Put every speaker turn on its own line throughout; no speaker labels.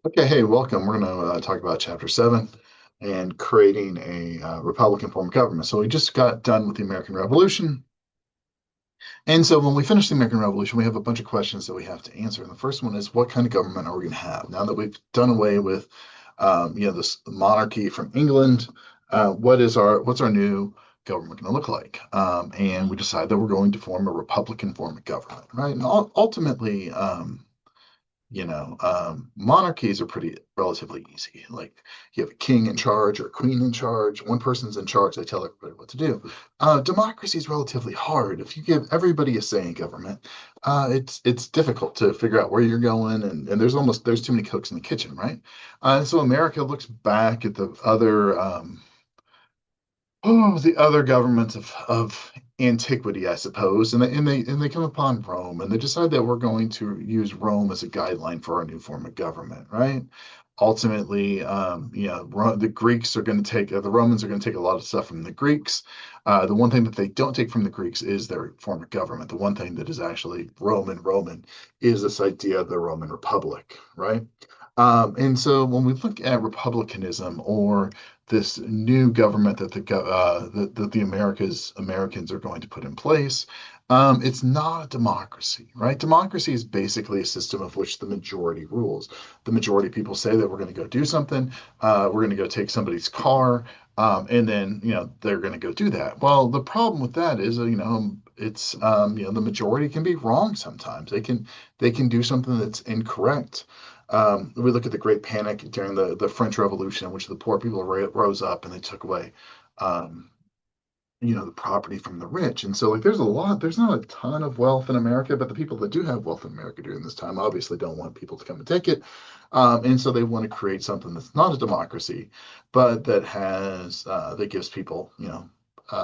Okay, hey, welcome. We're going to talk about Chapter 7 and creating a Republican form of government. So we just got done with the American Revolution. And so when we finish the American Revolution, we have a bunch of questions that we have to answer. And the first one is, what kind of government are we going to have? Now that we've done away with, this monarchy from England, what's our new government going to look like? And we decide that we're going to form a Republican form of government, right? And ultimately, monarchies are pretty relatively easy. Like you have a king in charge or a queen in charge. One person's in charge, they tell everybody what to do. Democracy is relatively hard. If you give everybody a say in government, it's difficult to figure out where you're going, and there's too many cooks in the kitchen, right? So America looks back at the other governments of antiquity, I suppose, and they come upon Rome, and they decide that we're going to use Rome as a guideline for our new form of government, right? Ultimately, the Greeks are going to take the Romans are going to take a lot of stuff from the Greeks. The one thing that they don't take from the Greeks is their form of government. The one thing that is actually Roman is this idea of the Roman Republic, right? And so when we look at republicanism or this new government that the Americans are going to put in place. It's not a democracy, right? Democracy is basically a system of which the majority rules. The majority of people say that we're going to go do something, we're going to go take somebody's car, and then they're going to go do that. Well, the problem with that is it's the majority can be wrong sometimes. They can do something that's incorrect. We look at the Great Panic during the French Revolution, in which the poor people rose up and they took away, um, the property from the rich. And so, like, there's not a ton of wealth in America, but the people that do have wealth in America during this time obviously don't want people to come and take it. And so they want to create something that's not a democracy, but that gives people,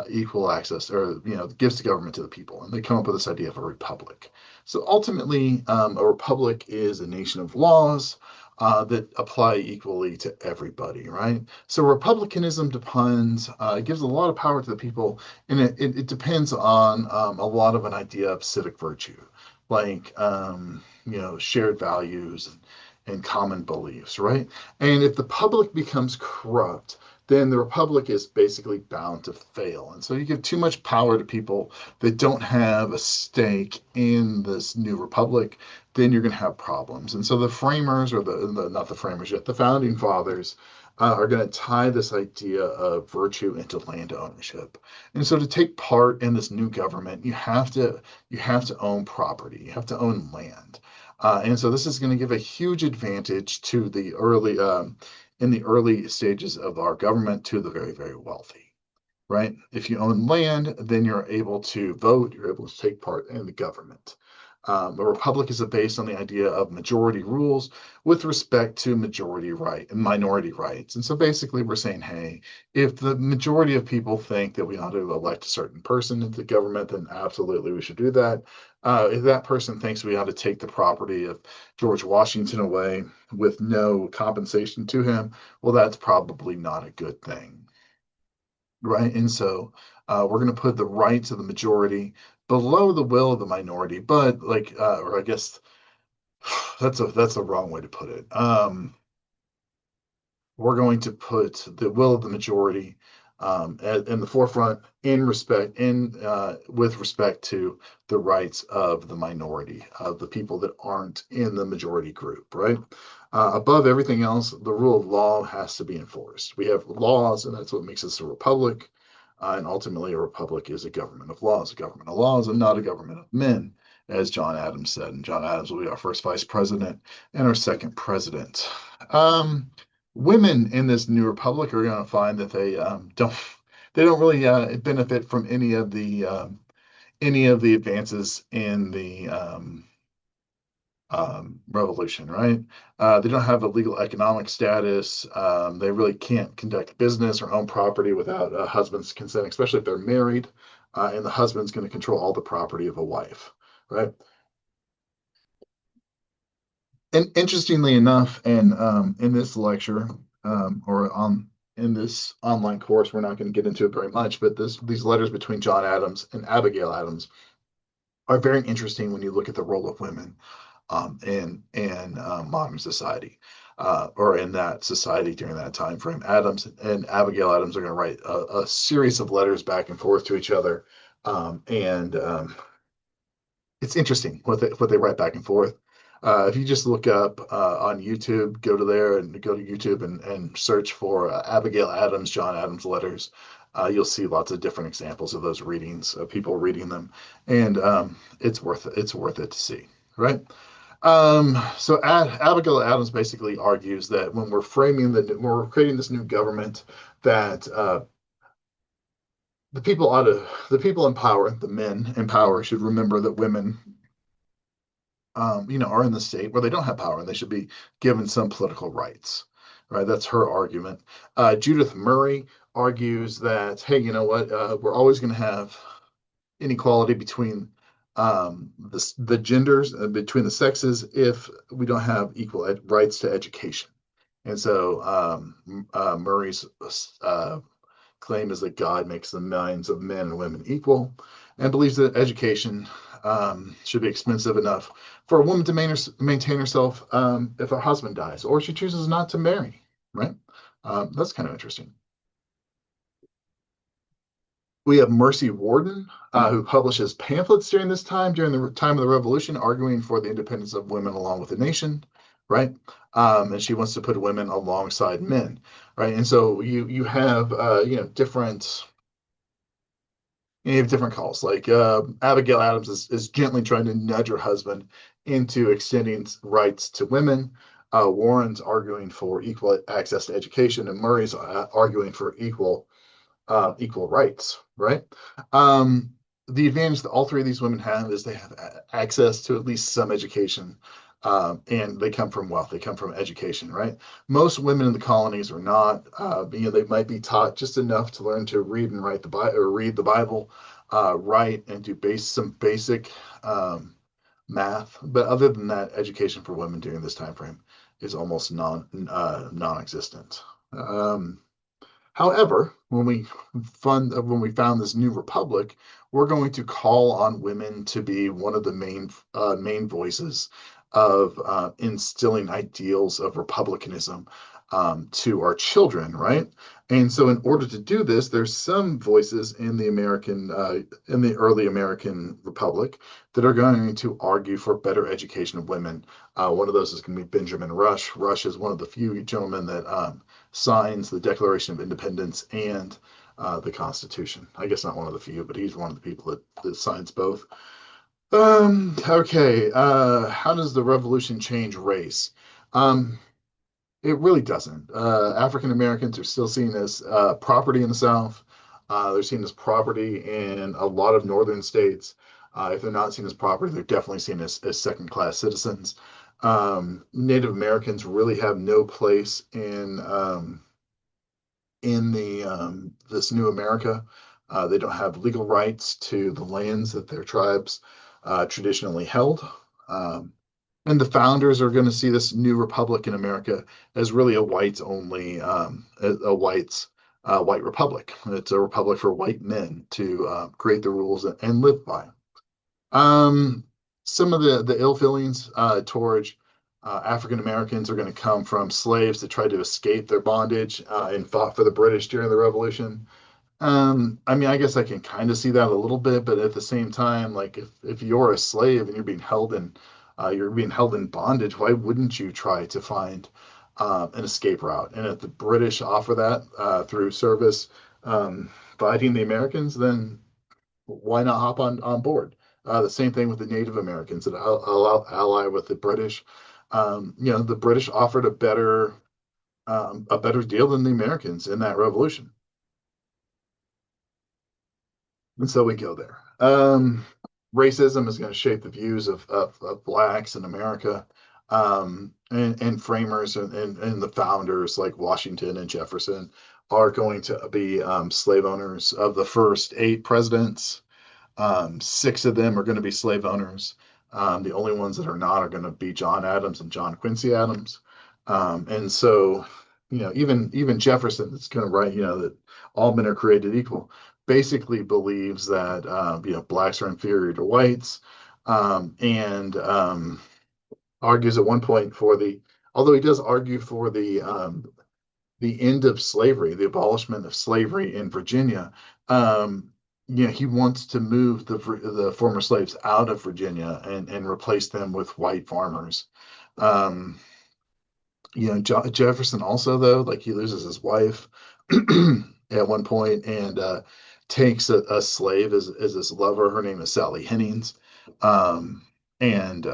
equal access, or gives the government to the people, and they come up with this idea of a republic. So ultimately, a republic is a nation of laws that apply equally to everybody, right? So republicanism gives a lot of power to the people, and it depends on a lot of an idea of civic virtue, like shared values and common beliefs, right? And if the public becomes corrupt, then the republic is basically bound to fail. And so you give too much power to people that don't have a stake in this new republic, then you're going to have problems. And so the framers, or not the framers yet, the founding fathers, are going to tie this idea of virtue into land ownership. And so to take part in this new government, you have to own property, you have to own land. And so this is going to give a huge advantage to in the early stages of our government, to the very, very wealthy, right? If you own land, then you're able to vote, you're able to take part in the government. A republic is based on the idea of majority rules with respect to majority right and minority rights. And so basically, we're saying, hey, if the majority of people think that we ought to elect a certain person into the government, then absolutely we should do that. If that person thinks we ought to take the property of George Washington away with no compensation to him, well, that's probably not a good thing, right? And so we're going to put the rights of the majority below the will of the minority, but or I guess that's a wrong way to put it. We're going to put the will of the majority in the forefront, with respect to the rights of the minority, of the people that aren't in the majority group, right? Above everything else, the rule of law has to be enforced. We have laws, and that's what makes us a republic. And ultimately, a republic is a government of laws, and not a government of men, as John Adams said. And John Adams will be our first vice president and our second president. Um, Women in this new republic are going to find that they don't really benefit from any of the advances in the revolution, right? They don't have a legal economic status. They really can't conduct business or own property without a husband's consent, especially if they're married, and the husband's going to control all the property of a wife, right? And interestingly enough, and in this lecture, or on in this online course, we're not going to get into it very much, but these letters between John Adams and Abigail Adams are very interesting when you look at the role of women in modern society. or in that society during that time frame. Adams and Abigail Adams are going to write a series of letters back and forth to each other, and it's interesting what they write back and forth. If you just look up on YouTube, go to there and go to YouTube and search for Abigail Adams, John Adams letters. You'll see lots of different examples of those readings, of people reading them, and it's worth it to see, right? So Abigail Adams basically argues that when we're creating this new government, that the people in power, the men in power, should remember that women, are in the state where they don't have power and they should be given some political rights. Right? That's her argument. Judith Murray argues that, hey, you know what? We're always going to have inequality between the genders, between the sexes, if we don't have equal rights to education. And so Murray's claim is that God makes the minds of men and women equal, and believes that education should be expensive enough for a woman to maintain herself if her husband dies or she chooses not to marry, right? That's kind of interesting. We have Mercy Warden, who publishes pamphlets during the time of the Revolution, arguing for the independence of women along with the nation, right? And she wants to put women alongside men, right? And so you have different calls. Like Abigail Adams is gently trying to nudge her husband into extending rights to women. Warren's arguing for equal access to education, and Murray's arguing for equal rights, right? Um, the advantage that all three of these women have is they have access to at least some education, and they come from wealth. They come from education, right? Most women in the colonies are not. They might be taught just enough to learn to read and write the Bible, or read the Bible, write and do some basic math. But other than that, education for women during this time frame is almost non-existent. However, when we found this new republic, we're going to call on women to be one of the main voices of instilling ideals of republicanism to our children, right? And so, in order to do this, there's some voices in the early American Republic that are going to argue for better education of women. One of those is going to be Benjamin Rush. Rush is one of the few gentlemen that signs the Declaration of Independence and the Constitution. I guess not one of the few, but he's one of the people that signs both. Okay. How does the revolution change race? Um, it really doesn't. African Americans are still seen as property in the South. They're seen as property in a lot of northern states. If they're not seen as property, they're definitely seen as second-class citizens. Native Americans really have no place in the this new America. They don't have legal rights to the lands that their tribes traditionally held. Um, and the founders are going to see this new republic in America as really a whites only, white republic. It's a republic for white men to create the rules and live by. Um, some of the ill feelings towards African Americans are going to come from slaves that tried to escape their bondage and fought for the British during the Revolution. I mean, I guess I can kind of see that a little bit, but at the same time, like if you're a slave and you're being held in bondage, why wouldn't you try to find an escape route? And if the British offer that through service, fighting the Americans, then why not hop on board? The same thing with the Native Americans that ally with the British. The British offered a better deal than the Americans in that revolution. And so we go there. Racism is going to shape the views of blacks in America, and framers and the founders like Washington and Jefferson are going to be slave owners. Of the first eight presidents, six of them are going to be slave owners. The only ones that are not are going to be John Adams and John Quincy Adams. And so, even Jefferson, that's going to write, that all men are created equal, basically believes that blacks are inferior to whites, and argues at one point for the although he does argue for the end of slavery, the abolishment of slavery in Virginia. Um, he wants to move the former slaves out of Virginia and replace them with white farmers. Um, Jefferson also, though, like he loses his wife at one point and takes a slave as his lover. Her name is Sally Hennings. Um, and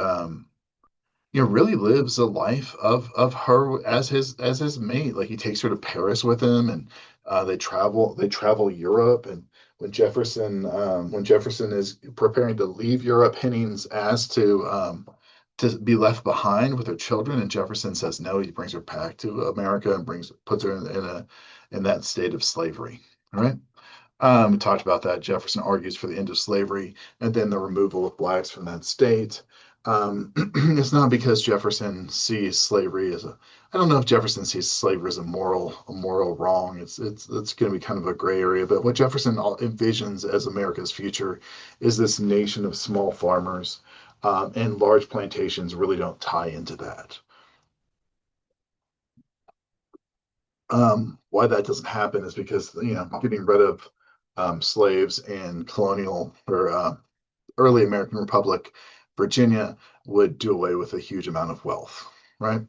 really lives a life of her as his mate. Like he takes her to Paris with him, and they travel Europe. And when Jefferson is preparing to leave Europe, Hennings asks to be left behind with her children, and Jefferson says no. He brings her back to America and puts her in that state of slavery. All right. We talked about that. Jefferson argues for the end of slavery and then the removal of blacks from that state. It's not because Jefferson sees slavery as a, I don't know if Jefferson sees slavery as a moral wrong. It's going to be kind of a gray area. But what Jefferson envisions as America's future is this nation of small farmers, and large plantations really don't tie into that. Why that doesn't happen is because getting rid of slaves and colonial or early American Republic Virginia would do away with a huge amount of wealth, right?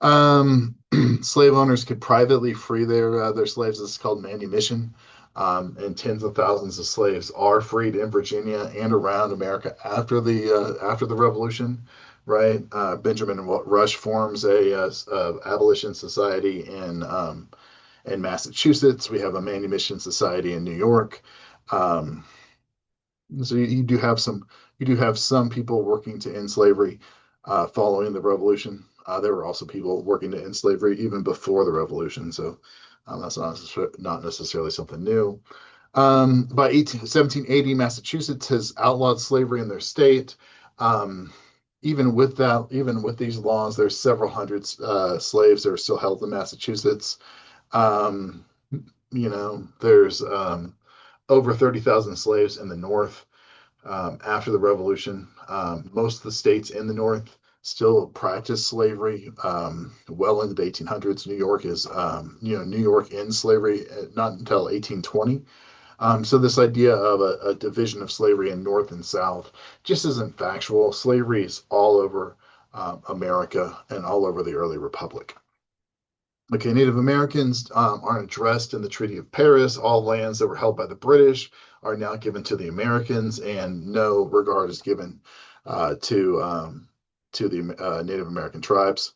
Um, Slave owners could privately free their slaves. This is called manumission. And tens of thousands of slaves are freed in Virginia and around America after the Revolution, right? Benjamin Rush forms a abolition society in Massachusetts. We have a manumission society in New York. Um, so you do have some people working to end slavery following the Revolution. There were also people working to end slavery even before the Revolution. So that's not necessarily something new. By 1780, Massachusetts has outlawed slavery in their state. Um, even with these laws, there's several hundred slaves that are still held in Massachusetts. Um, there's over 30,000 slaves in the North after the Revolution. Most of the states in the North still practice slavery well into the 1800s. New York ends slavery not until 1820. So this idea of a division of slavery in North and South just isn't factual. Slavery is all over America and all over the early republic. Okay, Native Americans aren't addressed in the Treaty of Paris. All lands that were held by the British are now given to the Americans, and no regard is given to the Native American tribes.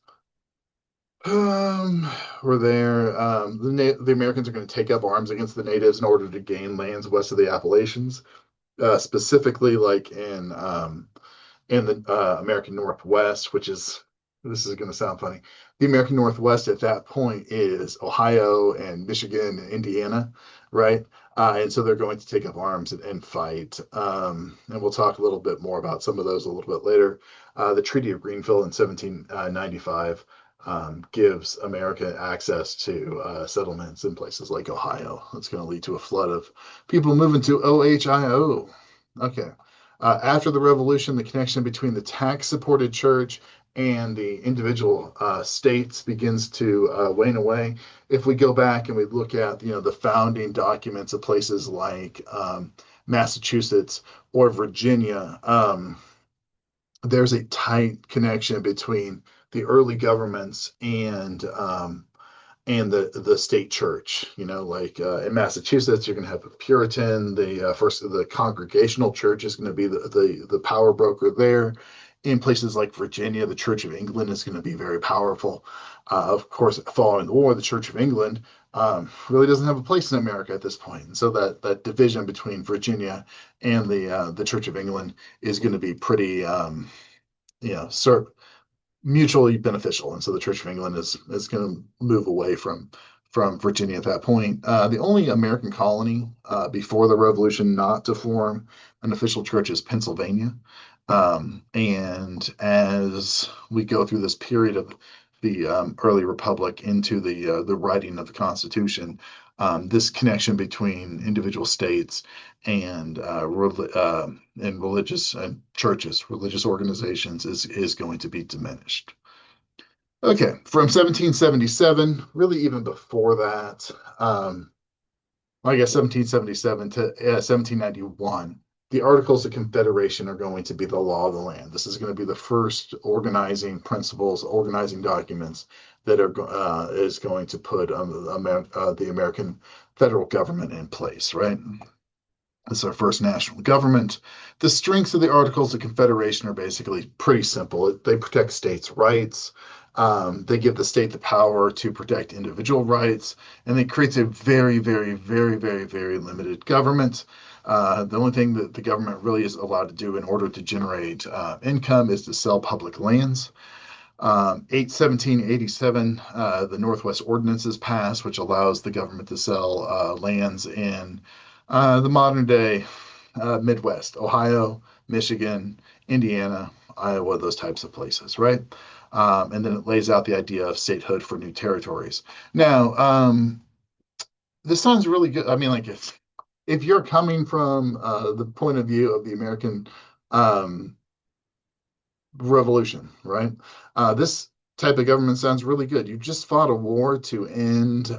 Um, we're there. The Americans are going to take up arms against the natives in order to gain lands west of the Appalachians, specifically like in the American Northwest, which is this is going to sound funny. The American Northwest at that point is Ohio and Michigan and Indiana, right? And so they're going to take up arms and fight. And we'll talk a little bit more about some of those a little bit later. The Treaty of Greenville in 1795 gives America access to settlements in places like Ohio. It's going to lead to a flood of people moving to Ohio. Okay. After the revolution, the connection between the tax supported church and the individual states begins to wane away. If we go back and we look at the founding documents of places like Massachusetts or Virginia, there's a tight connection between the early governments and the state church. Like in Massachusetts, you're going to have a Puritan. The Congregational Church is going to be the power broker there. In places like Virginia, the Church of England is going to be very powerful. Of course, following the war, the Church of England really doesn't have a place in America at this point. And so that division between Virginia and the Church of England is going to be pretty, sort mutually beneficial. And so the Church of England is going to move away from Virginia at that point. The only American colony before the Revolution not to form an official church is Pennsylvania. And as we go through this period of the early republic into the writing of the Constitution, this connection between individual states and religious churches, religious organizations is going to be diminished. Okay, from 1777, really even before that, I guess 1777 to 1791, the Articles of Confederation are going to be the law of the land. This is going to be the first organizing principles, organizing documents that are is going to put the American federal government in place, right? It's our first national government. The strengths of the Articles of Confederation are basically pretty simple. They protect states' rights. They give the state the power to protect individual rights, and it creates a very, very, very, very, very limited government. The only thing that the government really is allowed to do in order to generate income is to sell public lands. 1787, the Northwest Ordinance is passed, which allows the government to sell lands in the modern day Midwest, Ohio, Michigan, Indiana, Iowa, those types of places, right? And then it lays out the idea of statehood for new territories. Now, this sounds really good. I mean, like if you're coming from the point of view of the American um, Revolution, right? This type of government sounds really good. You just fought a war to end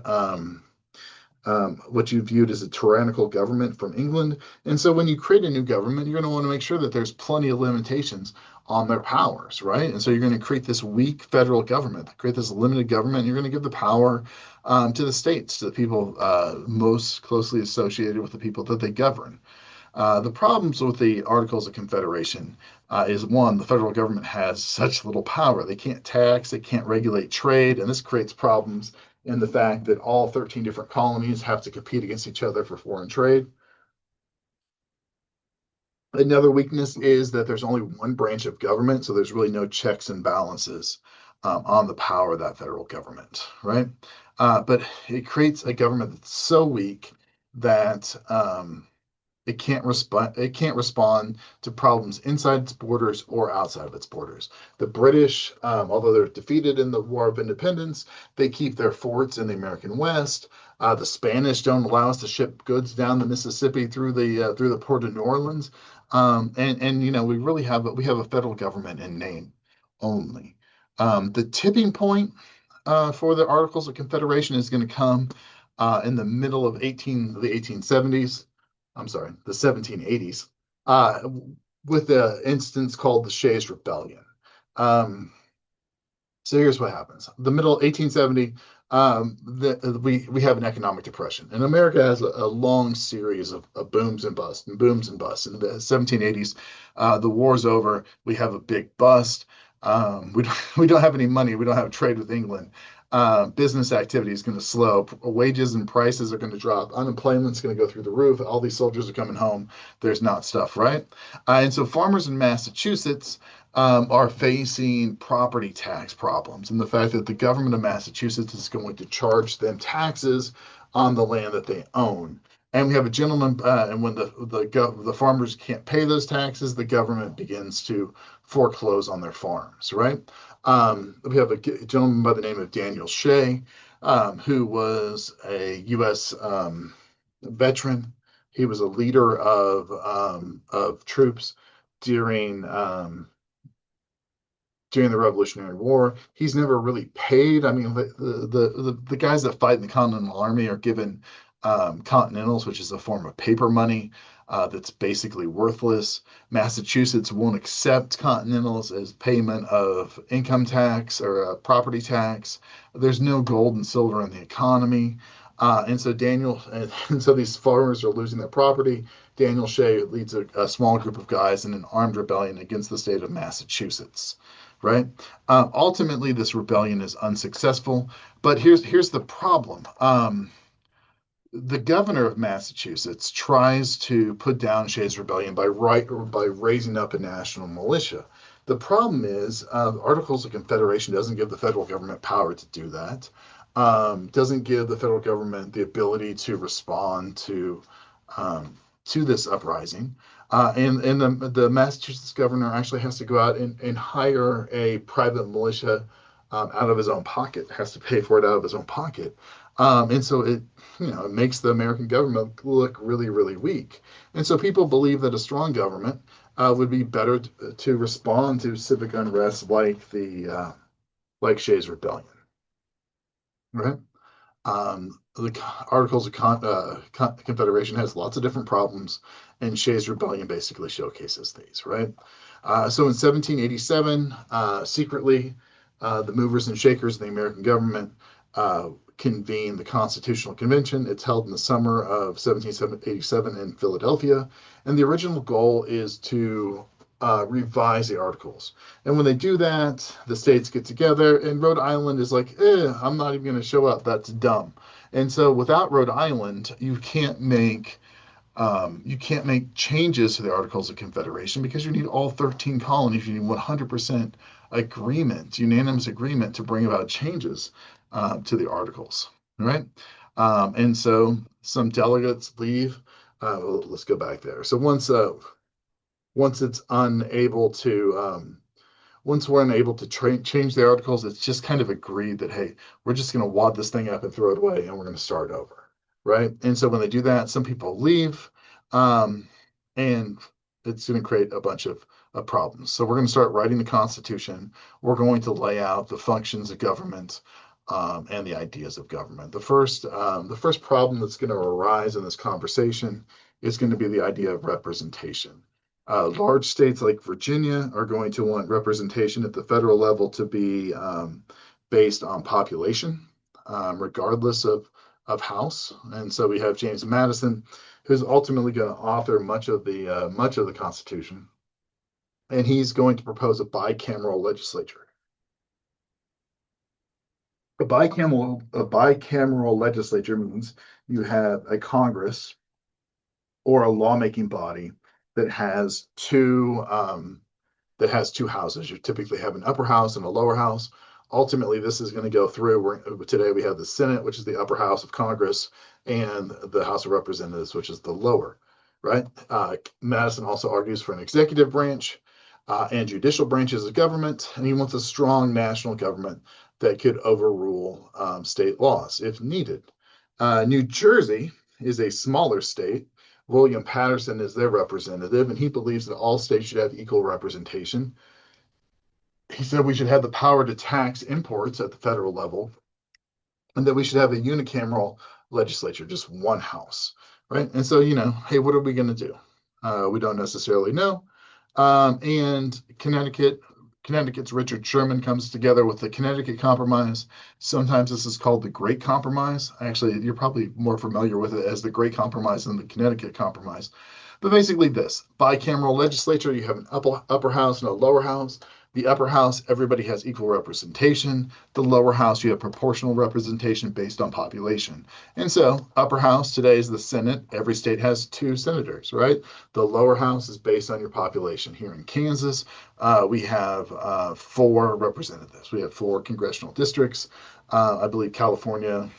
what you viewed as a tyrannical government from England. And so when you create a new government, you're going to want to make sure that there's plenty of limitations on their powers, right? And so you're going to create this weak federal government, create this limited government. You're going to give the power to the states, to the people most closely associated with the people that they govern. The problems with the Articles of Confederation is one, the federal government has such little power. They can't tax, they can't regulate trade, and this creates problems in the fact that all 13 different colonies have to compete against each other for foreign trade. Another weakness is that there's only one branch of government, so there's really no checks and balances on the power of that federal government, right? But it creates a government that's so weak that it can't respond to problems inside its borders or outside of its borders. The British, although they're defeated in the War of Independence, they keep their forts in the American West. The Spanish don't allow us to ship goods down the Mississippi through the port of New Orleans. And we have a federal government in name only. The tipping point for the Articles of Confederation is going to come in the middle of the 1870s. I'm sorry, the 1780s, uh, with the instance called the Shays Rebellion. Um, so here's what happens. The middle 1870, we have an economic depression. And America has a long series of booms and busts and booms and busts. In the 1780s, the war's over. We have a big bust. We don't have any money. We don't have trade with England. Business activity is going to slow. Wages and prices are going to drop. Unemployment's going to go through the roof. All these soldiers are coming home. There's not stuff, right? And so farmers in Massachusetts are facing property tax problems, and the fact that the government of Massachusetts is going to charge them taxes on the land that they own. And we have a gentleman, and when the farmers can't pay those taxes, the government begins to foreclose on their farms, right? We have a gentleman by the name of Daniel Shea, who was a U.S. Veteran. He was a leader of troops during during the Revolutionary War. He's never really paid. I mean, the guys that fight in the Continental Army are given Continentals, which is a form of paper money that's basically worthless. Massachusetts won't accept Continentals as payment of income tax or property tax. There's no gold and silver in the economy. And so these farmers are losing their property. Daniel Shea leads a small group of guys in an armed rebellion against the state of Massachusetts, right? Ultimately, this rebellion is unsuccessful. But here's the problem. The governor of Massachusetts tries to put down Shays' rebellion by raising up a national militia. The problem is, Articles of Confederation doesn't give the federal government power to do that. Doesn't give the federal government the ability to respond to this uprising. And the Massachusetts governor actually has to go out and hire a private militia out of his own pocket, has to pay for it out of his own pocket. And so it makes the American government look really, really weak. And so people believe that a strong government would be better to respond to civic unrest like like Shays' Rebellion, right? The Articles of Confederation has lots of different problems, and Shays' Rebellion basically showcases these, right? So in 1787, secretly, the movers and shakers of the American government uh, convene the Constitutional Convention. It's held in the summer of 1787 in Philadelphia, and the original goal is to revise the Articles. And when they do that, the states get together, and Rhode Island is like, I'm not even going to show up. That's dumb. And so without Rhode Island, you can't make changes to the Articles of Confederation because you need all 13 colonies. You need 100% agreement, unanimous agreement to bring about changes to the Articles, right? And so some delegates leave. Let's go back there. So once it's unable to once we're unable to change the articles, it's just kind of agreed that, hey, we're just going to wad this thing up and throw it away and we're going to start over. Right. And so when they do that, some people leave um, and it's going to create a bunch of problems. So we're going to start writing the Constitution. We're going to lay out the functions of government and the ideas of government. The first problem that's going to arise in this conversation is going to be the idea of representation. Large states like Virginia are going to want representation at the federal level to be based on population, regardless of House. And so we have James Madison, who's ultimately going to author much of the Constitution, and he's going to propose a bicameral legislature. A bicameral legislature means you have a Congress or a lawmaking body that has two houses. You typically have an upper house and a lower house. Ultimately, this is going to go through. Today we have the Senate, which is the upper house of Congress, and the House of Representatives, which is the lower, right? Madison also argues for an executive branch and judicial branches of government, and he wants a strong national government that could overrule state laws if needed. New Jersey is a smaller state. William Patterson is their representative, and he believes that all states should have equal representation. He said we should have the power to tax imports at the federal level, and that we should have a unicameral legislature, just one house, right? And so, hey, what are we going to do? We don't necessarily know. And Connecticut's Richard Sherman comes together with the Connecticut Compromise. Sometimes this is called the Great Compromise. Actually, you're probably more familiar with it as the Great Compromise than the Connecticut Compromise. But basically, this bicameral legislature, you have an upper house and a lower house. The upper house, everybody has equal representation. The lower house, you have proportional representation based on population. And so, upper house today is the Senate. Every state has two senators, right? The lower house is based on your population. Here in Kansas, we have four representatives. We have four congressional districts. I believe California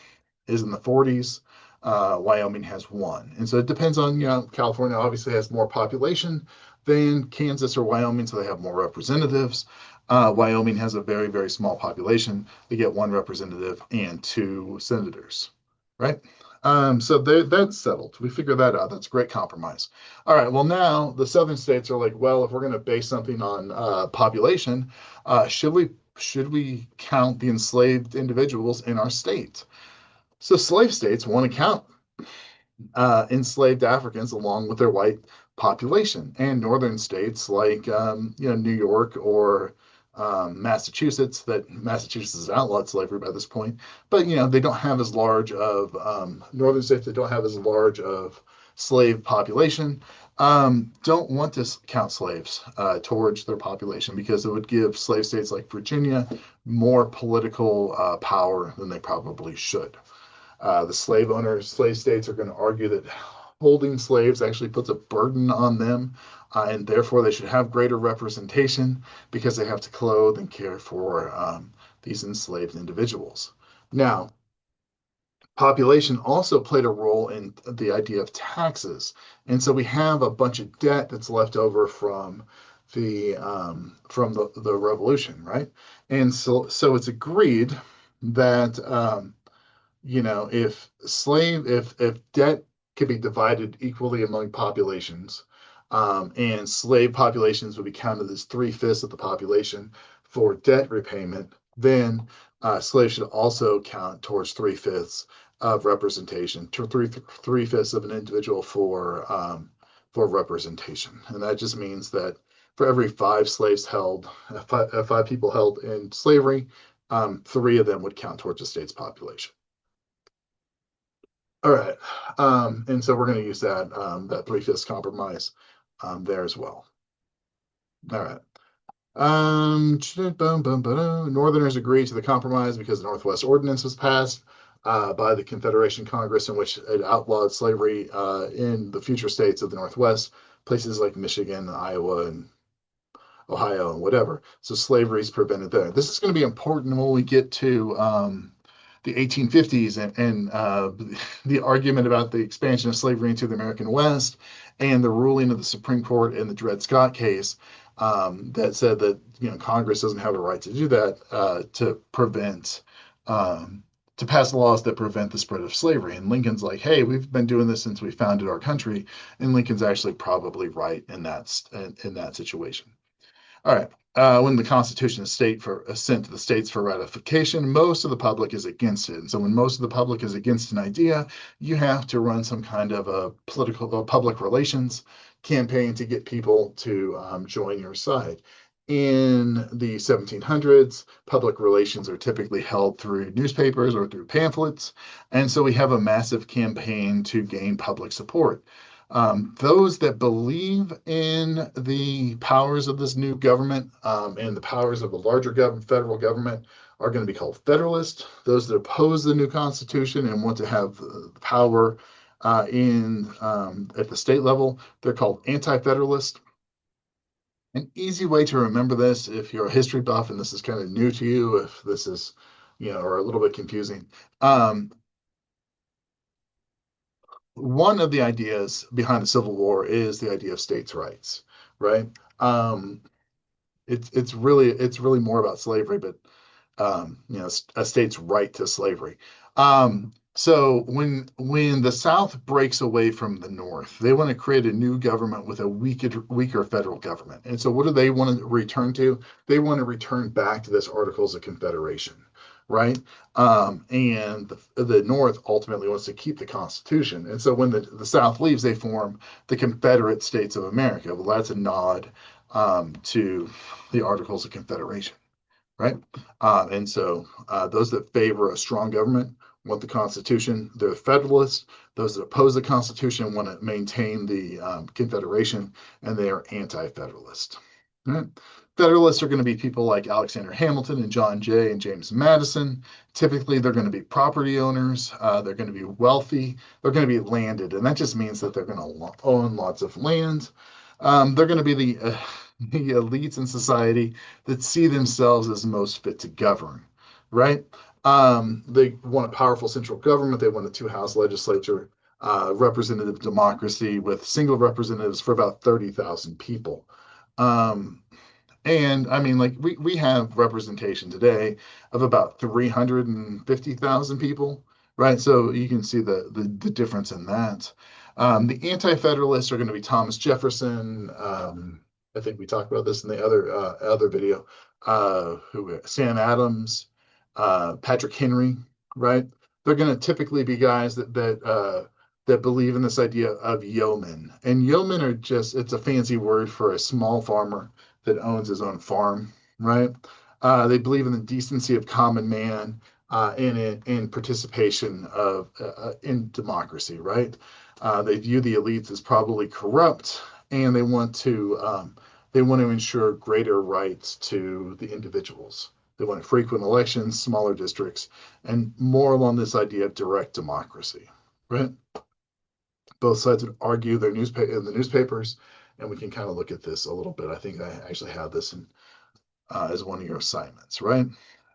is in the 40s. Wyoming has one. And so it depends on, California obviously has more population than Kansas or Wyoming, so they have more representatives. Wyoming has a very, very small population. They get one representative and two senators, right? So that's settled. We figured that out. That's a great compromise. All right. Well, now the southern states are like, well, if we're going to base something on population, should we count the enslaved individuals in our state? So slave states want to count enslaved Africans along with their white population, and northern states like New York or Massachusetts. That Massachusetts is outlawed slavery by this point, but they don't have as large of northern states. They don't have as large of slave population. Don't want to count slaves towards their population because it would give slave states like Virginia more political power than they probably should. The slave states are going to argue that holding slaves actually puts a burden on them, and therefore they should have greater representation because they have to clothe and care for these enslaved individuals. Now, population also played a role in the idea of taxes, and so we have a bunch of debt that's left over from the revolution, right? And so it's agreed that if debt could be divided equally among populations, and slave populations would be counted as 3/5 of the population for debt repayment, then slaves should also count towards three-fifths of representation, to three-fifths of an individual for representation. And that just means that for every five slaves held, five people held in slavery, three of them would count towards the state's population. All right. And so we're going to use that three-fifths compromise there as well. All right. Northerners agreed to the compromise because the Northwest Ordinance was passed by the Confederation Congress, in which it outlawed slavery in the future states of the Northwest, places like Michigan, Iowa, and Ohio, and whatever. So slavery is prevented there. This is going to be important when we get to the 1850s and the argument about the expansion of slavery into the American West and the ruling of the Supreme Court in the Dred Scott case that said that Congress doesn't have a right to do that to prevent to pass laws that prevent the spread of slavery. And Lincoln's like, hey, we've been doing this since we founded our country, and Lincoln's actually probably right in that situation. All right. When the Constitution is sent to the states for ratification, most of the public is against it. And so when most of the public is against an idea, you have to run some kind of a public relations campaign to get people to join your side. In the 1700s, public relations are typically held through newspapers or through pamphlets. And so we have a massive campaign to gain public support. Those that believe in the powers of this new government and the powers of the larger federal government are going to be called Federalists. Those that oppose the new Constitution and want to have the power in at the state level, they're called Anti-Federalist. An easy way to remember this, if you're a history buff and this is kind of new to you, if this is, or a little bit confusing, one of the ideas behind the Civil War is the idea of states' rights, right? Um, it's really more about slavery, but a state's right to slavery. So when the South breaks away from the North, they want to create a new government with a weaker federal government. And so what do they want to return to? They want to return back to this Articles of Confederation, right? And the North ultimately wants to keep the Constitution. And so when the South leaves, they form the Confederate States of America. Well, that's a nod to the Articles of Confederation, right? And so those that favor a strong government want the Constitution. They're Federalists. Those that oppose the Constitution want to maintain the Confederation, and they are anti-Federalist. Right? Federalists are going to be people like Alexander Hamilton and John Jay and James Madison. Typically, they're going to be property owners. They're going to be wealthy. They're going to be landed, and that just means that they're going to own lots of land. They're going to be the elites in society that see themselves as most fit to govern, right? They want a powerful central government. They want a two-house legislature, representative democracy with single representatives for about 30,000 people. Um, and I mean, like we have representation today of about 350,000 people, right? So you can see the difference in that. The anti-federalists are going to be Thomas Jefferson. I think we talked about this in the other video. Sam Adams, Patrick Henry, right? They're going to typically be guys that believe in this idea of yeomen, and yeomen are it's a fancy word for a small farmer that owns his own farm, right? They believe in the decency of common man in participation in democracy, right? They view the elites as probably corrupt, and they want to ensure greater rights to the individuals. They want frequent elections, smaller districts, and more along this idea of direct democracy, right? Both sides would argue in the newspapers, and we can kind of look at this a little bit. I think I actually have this as one of your assignments, right?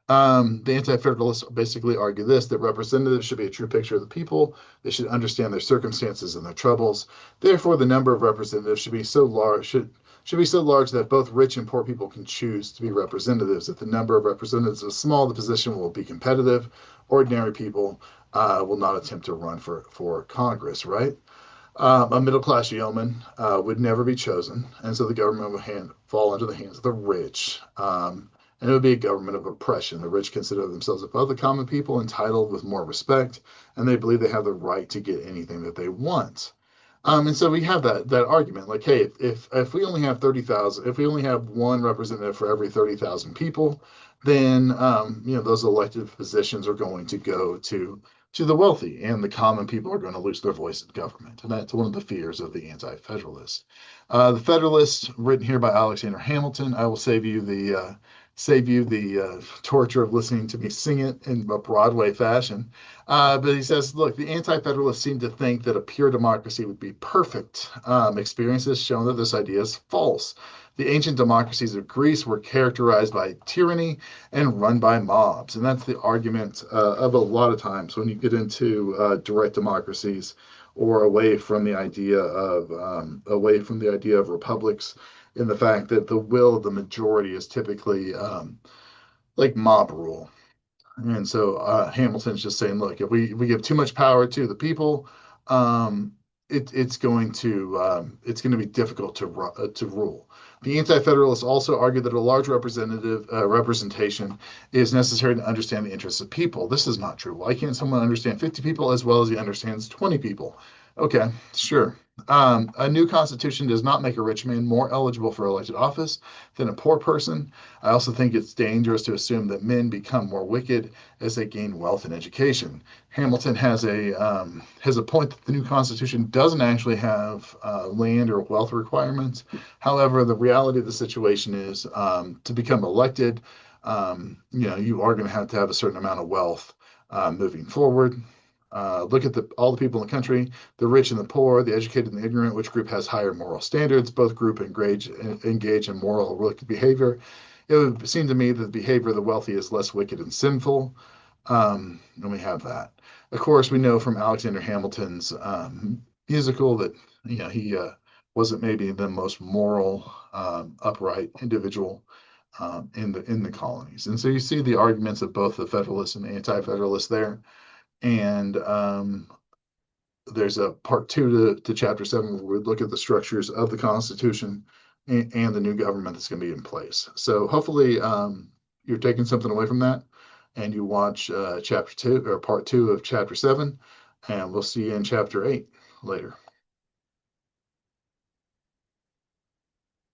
The Anti-Federalists basically argue that representatives should be a true picture of the people. They should understand their circumstances and their troubles. Therefore, the number of representatives should be so large that both rich and poor people can choose to be representatives. If the number of representatives is small, the position will be competitive. Ordinary people will not attempt to run for Congress, right? A middle-class yeoman would never be chosen, and so the government would fall into the hands of the rich. and it would be a government of oppression. The rich consider themselves above the common people, entitled with more respect, and they believe they have the right to get anything that they want. And so we have that argument, like, hey, if we only have 30,000, if we only have one representative for every 30,000 people, then those elected positions are going to go to the wealthy, and the common people are going to lose their voice in government, and that's one of the fears of the anti-federalists. The Federalist, written here by Alexander Hamilton. I will save you the torture of listening to me sing it in a Broadway fashion. But he says, look, the anti-federalists seem to think that a pure democracy would be perfect. Experience has shown that this idea is false. The ancient democracies of Greece were characterized by tyranny and run by mobs, and that's the argument of a lot of times when you get into direct democracies or away from the idea of republics, in the fact that the will of the majority is typically like mob rule. And so Hamilton's just saying, look, if we give too much power to the people, um, it's going to be difficult to rule. The Anti-Federalists also argue that a large representation is necessary to understand the interests of people. This is not true. Why can't someone understand 50 people as well as he understands 20 people? Okay, sure. A new constitution does not make a rich man more eligible for elected office than a poor person. I also think it's dangerous to assume that men become more wicked as they gain wealth and education. Hamilton has a point that the new Constitution doesn't actually have land or wealth requirements. However, the reality of the situation is to become elected, you are going to have a certain amount of wealth moving forward. Look at all the people in the country, the rich and the poor, the educated and the ignorant. Which group has higher moral standards? Both group engage in moral wicked behavior. It would seem to me that the behavior of the wealthy is less wicked and sinful. And we have that. Of course, we know from Alexander Hamilton's musical that he wasn't maybe the most moral, upright individual in the colonies. And so you see the arguments of both the Federalists and the Anti-Federalists there. And there's a part two to Chapter 7 where we look at the structures of the Constitution and the new government that's going to be in place. So hopefully you're taking something away from that and you watch Chapter 2 or Part 2 of Chapter 7, and we'll see you in Chapter 8 later.